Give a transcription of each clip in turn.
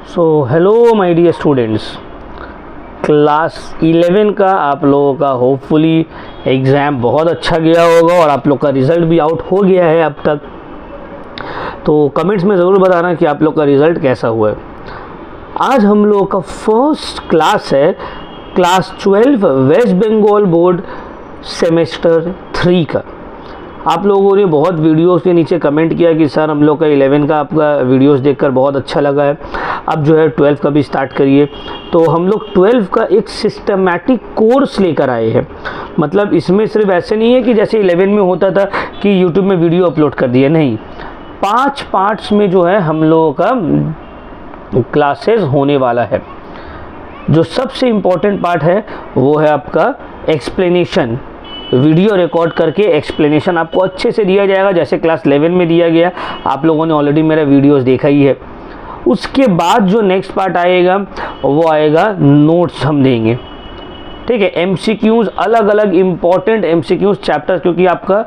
So hello my dear students, class 11 का आप लोगों का होपफुली एग्ज़ाम बहुत अच्छा गया होगा और आप लोग का रिज़ल्ट भी आउट हो गया है अब तक। तो कमेंट्स में ज़रूर बताना कि आप लोग का रिज़ल्ट कैसा हुआ है। आज हम लोग का फर्स्ट क्लास है class 12 West Bengal board semester 3 का। आप लोगों ने बहुत वीडियोस के नीचे कमेंट किया कि सर हम लोग का 11 का आपका वीडियोस देखकर बहुत अच्छा लगा है, अब जो है 12 का भी स्टार्ट करिए। तो हम लोग 12 का एक सिस्टमैटिक कोर्स लेकर आए हैं। मतलब इसमें सिर्फ ऐसे नहीं है कि जैसे 11 में होता था कि यूट्यूब में वीडियो अपलोड कर दिया, नहीं, 5 पार्ट्स में जो है हम लोगों का क्लासेस होने वाला है। जो सबसे इम्पोर्टेंट पार्ट है वो है आपका एक्सप्लेनेशन। वीडियो रिकॉर्ड करके एक्सप्लेनेशन आपको अच्छे से दिया जाएगा, जैसे क्लास 11 में दिया गया। आप लोगों ने ऑलरेडी मेरा वीडियोस देखा ही है। उसके बाद जो नेक्स्ट पार्ट आएगा वो आएगा नोट्स हम देंगे, ठीक है। एमसीक्यूज़, अलग अलग इम्पॉर्टेंट एमसीक्यूज़ चैप्टर, क्योंकि आपका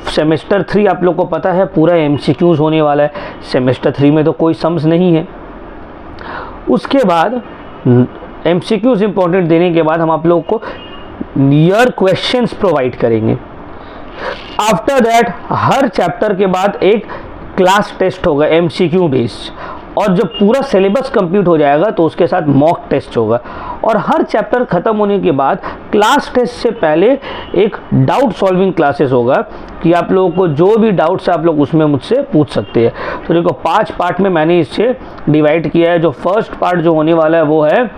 सेमेस्टर 3 आप लोग को पता है पूरा एमसीक्यूज़ होने वाला है। सेमेस्टर 3 में तो कोई सम्स नहीं है। उसके बाद एमसीक्यूज़ इम्पॉर्टेंट देने के बाद हम आप लोग को नियर क्वेश्चंस प्रोवाइड करेंगे। आफ्टर दैट हर चैप्टर के बाद एक क्लास टेस्ट होगा एमसीक्यू बेस्ड, और जब पूरा सिलेबस कंप्लीट हो जाएगा तो उसके साथ मॉक टेस्ट होगा। और हर चैप्टर ख़त्म होने के बाद क्लास टेस्ट से पहले एक डाउट सॉल्विंग क्लासेस होगा कि आप लोगों को जो भी डाउट्स आप लोग उसमें मुझसे पूछ सकते हैं। तो देखो 5 पार्ट में मैंने इसे डिवाइड किया है। जो फर्स्ट पार्ट जो होने वाला है वो है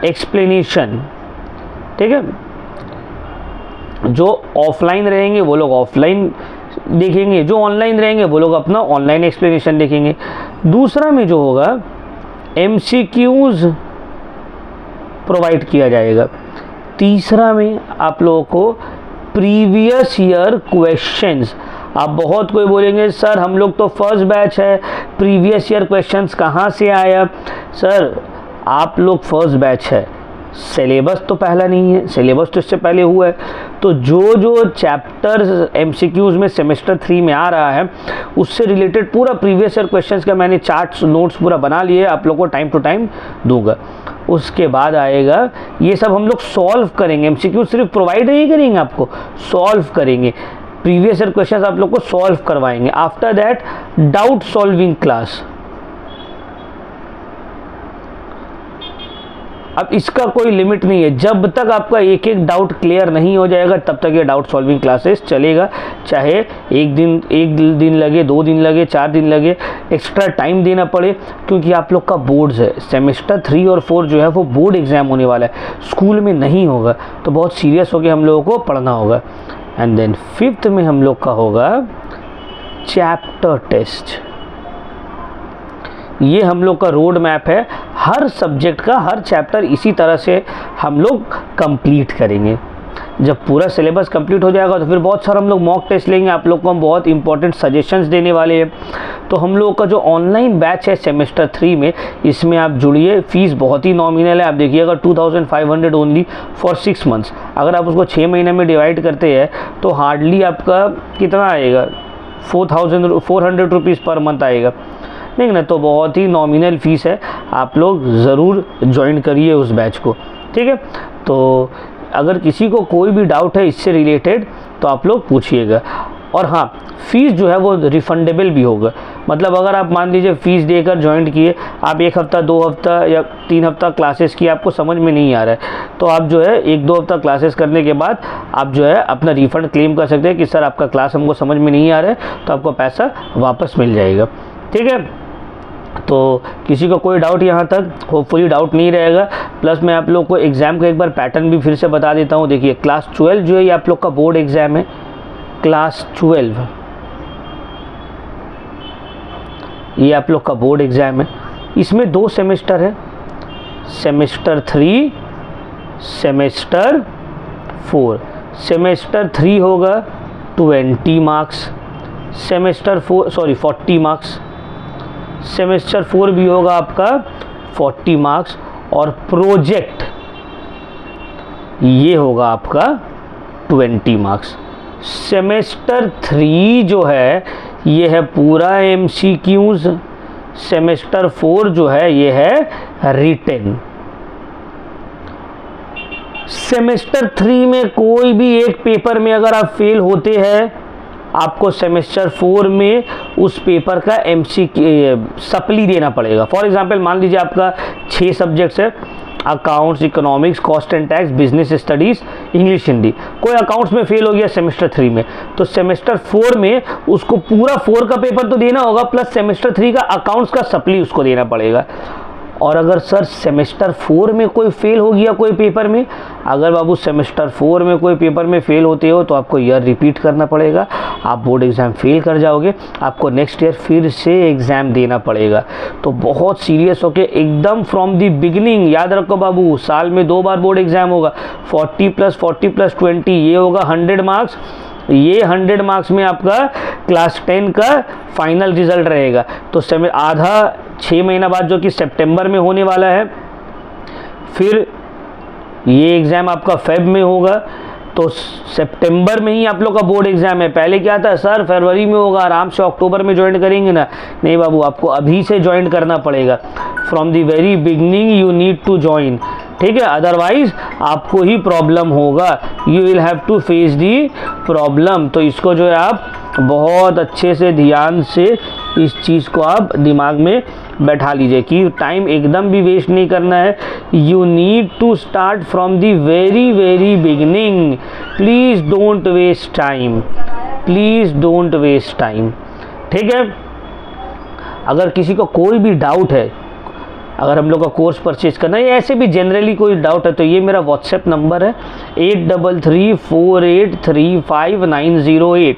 एक्सप्लेनेशन, ठीक है। जो ऑफलाइन रहेंगे वो लोग ऑफलाइन देखेंगे, जो ऑनलाइन रहेंगे वो लोग अपना ऑनलाइन एक्सप्लेनेशन देखेंगे। दूसरा में जो होगा एमसीक्यूज़ प्रोवाइड किया जाएगा। तीसरा में आप लोगों को प्रीवियस ईयर क्वेश्चंस। आप बहुत कोई बोलेंगे सर हम लोग तो फर्स्ट बैच है, प्रीवियस ईयर क्वेश्चंस कहाँ से आया। सर आप लोग फर्स्ट बैच है, सिलेबस तो पहला नहीं है, सिलेबस तो इससे पहले हुआ है। तो जो चैप्टर एमसीक्यूज़ में सेमेस्टर 3 में आ रहा है उससे रिलेटेड पूरा प्रीवियस ईयर क्वेश्चंस का मैंने चार्ट्स नोट्स पूरा बना लिए, आप लोग को टाइम टू टाइम दूंगा। उसके बाद आएगा ये सब हम लोग सॉल्व करेंगे। एमसीक्यू सिर्फ प्रोवाइड नहीं करेंगे, आपको सॉल्व करेंगे। प्रीवियस ईयर क्वेश्चंस आप लोग को सॉल्व करवाएंगे। After that doubt solving class. अब इसका कोई लिमिट नहीं है, जब तक आपका एक एक डाउट क्लियर नहीं हो जाएगा तब तक ये डाउट सॉल्विंग क्लासेस चलेगा। चाहे एक दिन लगे, 2 दिन लगे, 4 दिन लगे, एक्स्ट्रा टाइम देना पड़े, क्योंकि आप लोग का बोर्ड्स है। सेमेस्टर 3 और 4 जो है वो बोर्ड एग्जाम होने वाला है, स्कूल में नहीं होगा। तो बहुत सीरियस होकर हम लोगों को पढ़ना होगा। एंड देन 5th में हम लोग का होगा चैप्टर टेस्ट। ये हम लोग का रोड मैप है, हर सब्जेक्ट का हर चैप्टर इसी तरह से हम लोग कंप्लीट करेंगे। जब पूरा सिलेबस कंप्लीट हो जाएगा तो फिर बहुत सारा हम लोग मॉक टेस्ट लेंगे। आप लोग को हम बहुत इंपॉर्टेंट सजेशंस देने वाले हैं। तो हम लोग का जो ऑनलाइन बैच है सेमेस्टर 3 में, इसमें आप जुड़िए। फीस बहुत ही नॉमिनल है, आप देखिएगा 2500 ओनली फॉर 6 मंथ्स। अगर आप उसको 6 महीने में डिवाइड करते हैं तो हार्डली आपका कितना आएगा, 400 रुपीज़ पर मंथ आएगा, नहीं ना। तो बहुत ही नॉमिनल फ़ीस है, आप लोग ज़रूर ज्वाइन करिए उस बैच को, ठीक है। तो अगर किसी को कोई भी डाउट है इससे रिलेटेड तो आप लोग पूछिएगा। और हाँ, फ़ीस जो है वो रिफ़ंडेबल भी होगा। मतलब अगर आप मान लीजिए फ़ीस देकर ज्वाइन किए, आप 1 हफ़्ता 2 हफ़्ता या 3 हफ़्ता क्लासेस की, आपको समझ में नहीं आ रहा है, तो आप जो है 1-2 हफ़्ता क्लासेस करने के बाद आप जो है अपना रिफ़ंड क्लेम कर सकते हैं कि सर आपका क्लास हमको समझ में नहीं आ रहा है, तो आपको पैसा वापस मिल जाएगा, ठीक है। तो किसी को कोई डाउट यहाँ तक होपफुली डाउट नहीं रहेगा। प्लस मैं आप लोग को एग्ज़ाम का एक बार पैटर्न भी फिर से बता देता हूँ। देखिए क्लास 12 जो है ये आप लोग का बोर्ड एग्ज़ाम है। क्लास 12 ये आप लोग का बोर्ड एग्ज़ाम है। इसमें 2 सेमेस्टर है, सेमेस्टर 3, सेमेस्टर 4। सेमेस्टर 3 होगा 20 मार्क्स, सेमेस्टर 4 40 मार्क्स, सेमेस्टर 4 भी होगा आपका 40 मार्क्स, और प्रोजेक्ट ये होगा आपका 20 मार्क्स। सेमेस्टर 3 जो है ये है पूरा एमसीक्यूज़, सेमेस्टर 4 जो है ये है रिटेन। सेमेस्टर 3 में कोई भी एक पेपर में अगर आप फेल होते हैं, आपको सेमेस्टर 4 में उस पेपर का सप्ली देना पड़ेगा। फॉर एग्जांपल मान लीजिए आपका 6 सब्जेक्ट्स है, accounts, economics, cost and tax, business studies, English, Hindi. कोई अकाउंट्स में फेल हो गया सेमेस्टर 3 में, तो सेमेस्टर 4 में उसको पूरा 4 का पेपर तो देना होगा, प्लस सेमेस्टर 3 का अकाउंट्स का सप्ली उसको देना पड़ेगा। और अगर सर सेमेस्टर 4 में कोई फेल हो गया कोई पेपर में, अगर बाबू सेमेस्टर 4 में कोई पेपर में फेल होते हो तो आपको ईयर रिपीट करना पड़ेगा, आप बोर्ड एग्ज़ाम फेल कर जाओगे, आपको नेक्स्ट ईयर फिर से एग्ज़ाम देना पड़ेगा। तो बहुत सीरियस होके एकदम फ्रॉम द बिगिनिंग याद रखो बाबू, साल में 2 बार बोर्ड एग्ज़ाम होगा, 40 + 20 ये होगा 100 मार्क्स। ये 100 मार्क्स में आपका क्लास 10 का फाइनल रिजल्ट रहेगा। तो आधा 6 महीना बाद जो कि सितंबर में होने वाला है, फिर ये एग्ज़ाम आपका फेब में होगा। तो सितंबर में ही आप लोग का बोर्ड एग्ज़ाम है। पहले क्या था सर फरवरी में होगा, आराम से अक्टूबर में ज्वाइन करेंगे ना, नहीं बाबू आपको अभी से ज्वाइन करना पड़ेगा। From the very beginning you need to join, ठीक है, अदरवाइज आपको ही प्रॉब्लम होगा, you will have to face the problem. तो इसको जो है आप बहुत अच्छे से ध्यान से इस चीज़ को आप दिमाग में बैठा लीजिए कि टाइम एकदम भी वेस्ट नहीं करना है। You need to start from the very very beginning. Please don't waste time, please don't waste time, ठीक है। अगर किसी को कोई भी डाउट है, अगर हम लोग का कोर्स परचेज करना है या ऐसे भी जनरली कोई डाउट है, तो ये मेरा व्हाट्सएप नंबर है 8334835908।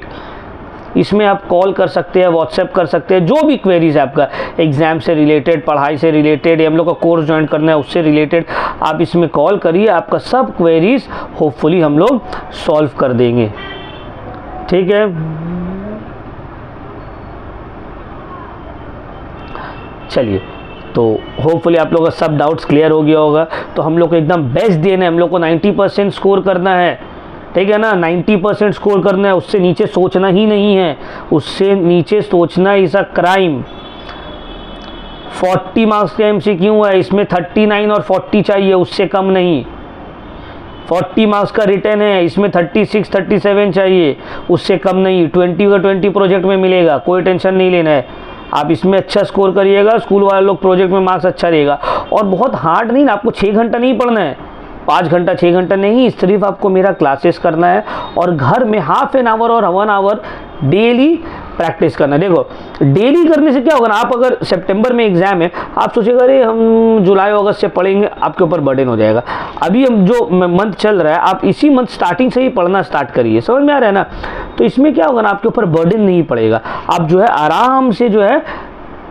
इसमें आप कॉल कर सकते हैं, व्हाट्सएप कर सकते हैं, जो भी क्वेरीज है आपका एग्ज़ाम से रिलेटेड, पढ़ाई से रिलेटेड या हम लोग का कोर्स ज्वाइन करना है उससे रिलेटेड, आप इसमें कॉल करिए, आपका सब क्वेरीज होपफुली हम लोग सॉल्व कर देंगे, ठीक है। चलिए, तो होपफुली आप लोगों का सब डाउट्स क्लियर हो गया होगा। तो हम लोग को एकदम बेस्ट देना है, हम लोग को 90% स्कोर करना है, ठीक है ना, 90% स्कोर करना है, उससे नीचे सोचना ही नहीं है, उससे नीचे सोचना इज़ अ क्राइम। 40 मार्क्स का MCQ है, इसमें 39 और 40 चाहिए, उससे कम नहीं। 40 मार्क्स का रिटर्न है, इसमें 36 37 चाहिए, उससे कम नहीं। 20 का 20 प्रोजेक्ट में मिलेगा, कोई टेंशन नहीं लेना है। आप इसमें अच्छा स्कोर करिएगा, स्कूल वाले लोग प्रोजेक्ट में मार्क्स अच्छा देगा। और बहुत हार्ड नहीं ना, आपको 6 घंटा नहीं पढ़ना है, 5 घंटा 6 घंटा नहीं, सिर्फ आपको मेरा क्लासेस करना है और घर में हाफ एन आवर और 1 आवर डेली प्रैक्टिस करना है। देखो डेली करने से क्या होगा ना, आप अगर सितंबर में एग्जाम है, आप सोचेगा अरे हम जुलाई अगस्त से पढ़ेंगे, आपके ऊपर बर्डन हो जाएगा। अभी हम जो मंथ चल रहा है, आप इसी मंथ स्टार्टिंग से ही पढ़ना स्टार्ट करिए, समझ में आ रहा है ना। तो इसमें क्या होगा ना, आपके ऊपर बर्डन नहीं पड़ेगा, आप जो है आराम से जो है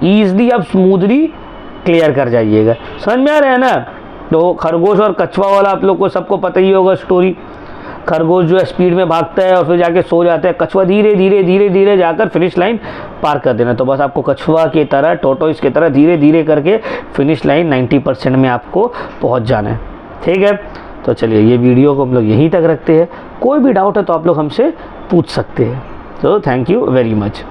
ईजिली आप स्मूथली क्लियर कर जाइएगा, समझ में आ रहा है ना। तो खरगोश और कछुआ वाला आप लोग को सबको पता ही होगा स्टोरी। खरगोश जो है स्पीड में भागता है और फिर जाके सो जाता है, कछुआ धीरे धीरे धीरे धीरे जाकर फिनिश लाइन पार कर देना। तो बस आपको कछुआ की तरह, टोटोइस की तरह धीरे धीरे करके फिनिश लाइन 90% में आपको पहुंच जाना है, ठीक है। तो चलिए ये वीडियो को हम लोग यहीं तक रखते हैं, कोई भी डाउट है तो आप लोग हमसे पूछ सकते हैं। तो थैंक यू वेरी मच।